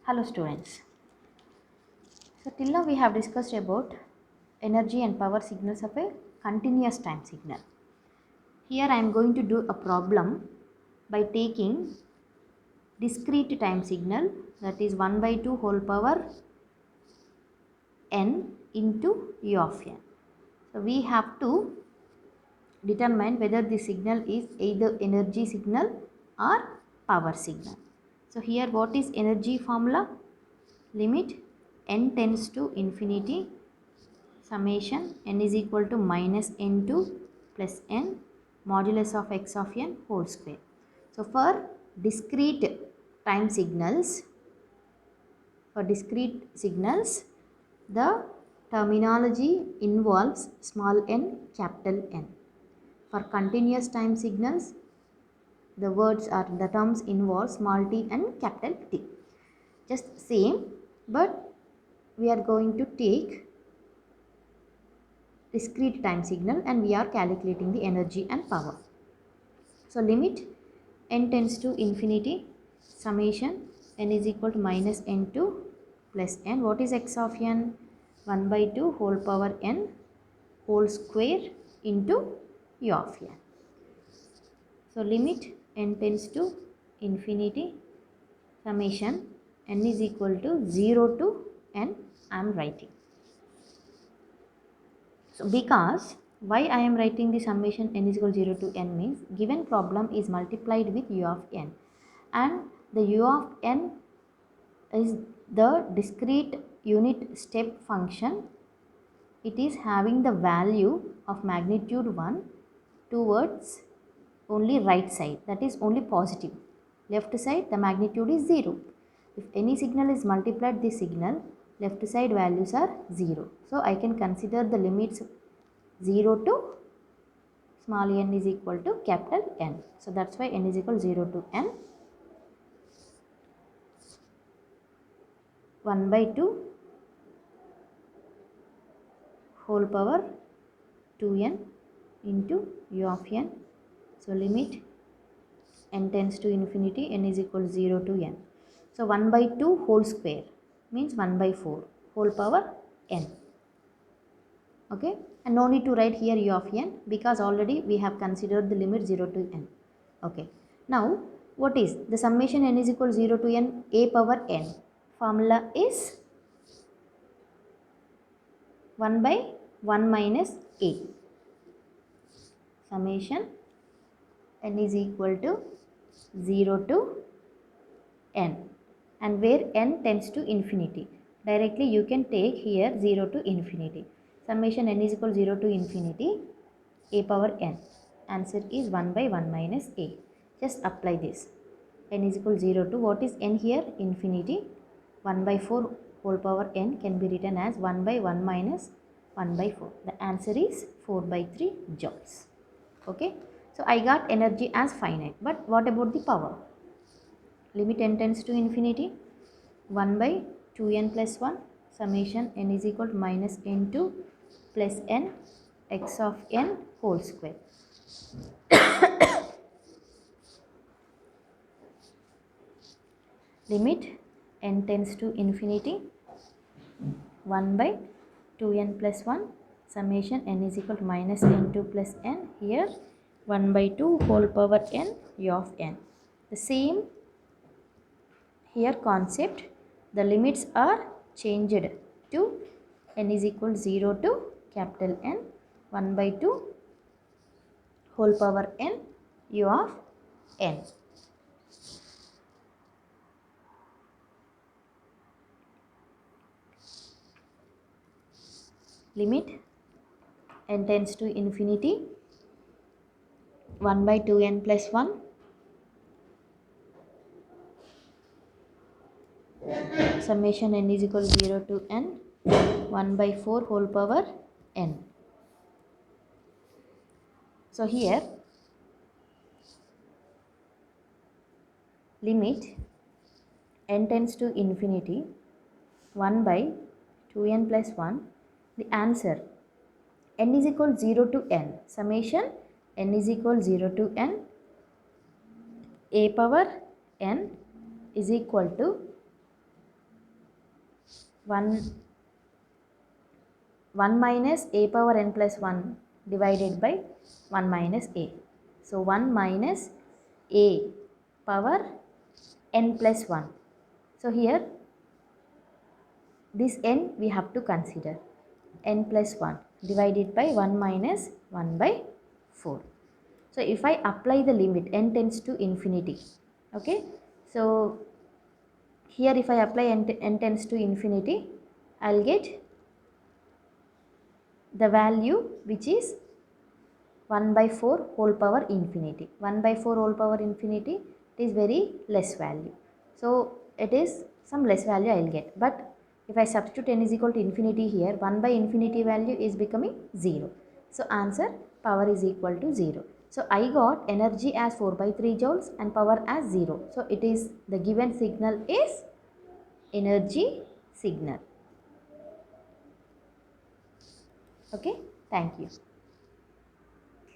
Hello students. So till now we have discussed about energy and power signals of a continuous time signal. Here I am going to do a problem by taking discrete time signal, that is 1 by 2 whole power n into u of n. So we have to determine whether the signal is either energy signal or power signal. So here what is energy formula? Limit n tends to infinity summation n is equal to minus n2 plus n modulus of x of n whole square. So for discrete time signals, the terminology involves small n, capital N. For continuous time signals, the terms involve small t and capital T. Just same, but we are going to take discrete time signal and we are calculating the energy and power. So limit n tends to infinity summation n is equal to minus n2 plus n. What is x of n? 1 by 2 whole power n whole square into u of n. So limit n tends to infinity summation n is equal to 0 to n I am writing. So because why I am writing the summation n is equal to 0 to n means given problem is multiplied with u of n, and the u of n is the discrete unit step function. It is having the value of magnitude 1 towards only right side, that is only positive. Left side the magnitude is 0. If any signal is multiplied this signal, left side values are 0. So I can consider the limits 0 to small n is equal to capital N. So that's why n is equal to 0 to n. 1 by 2 whole power 2n into u of n. So limit n tends to infinity n is equal to 0 to n. So 1 by 2 whole square means 1 by 4 whole power n. Okay, and no need to write here u of n because already we have considered the limit 0 to n. Okay, now what is the summation n is equal to 0 to n a power n? Formula is 1 by 1 minus a. Summation n is equal to 0 to n, and where n tends to infinity, directly you can take here 0 to infinity. Summation n is equal to 0 to infinity a power n. Answer is 1 by 1 minus a. Just apply this. N is equal to 0 to, what is n here? Infinity. 1 by 4 whole power n can be written as 1 by 1 minus 1 by 4. The answer is 4 by 3 joules. Okay, so I got energy as finite, but what about the power? Limit n tends to infinity 1 by 2n plus 1 summation n is equal to minus n2 plus n x of n whole square. Limit n tends to infinity 1 by 2n plus 1 summation n is equal to minus n2 plus n, here 1 by 2 whole power n u of n. The same here concept, the limits are changed to n is equal to 0 to capital N, 1 by 2 whole power n u of n. Limit n tends to infinity 1 by 2n plus 1 summation n is equal to 0 to n 1 by 4 whole power n. So here limit n tends to infinity 1 by 2n plus 1, the answer n is equal to 0 to n summation n is equal to 0 to n a power n is equal to 1 minus a power n plus 1 divided by 1 minus a. So 1 minus a power n plus 1. So here this n we have to consider n plus 1 divided by 1 minus 1 by 4. So if I apply the limit n tends to infinity, okay, so here if I apply n tends to infinity, I'll get the value which is 1 by 4 whole power infinity. 1 by 4 whole power infinity, it is very less value. So it is some less value I will get. But if I substitute n is equal to infinity here, 1 by infinity value is becoming 0. So answer power is equal to 0. So I got energy as 4 by 3 joules and power as 0. So it is the given signal is energy signal. Okay, thank you.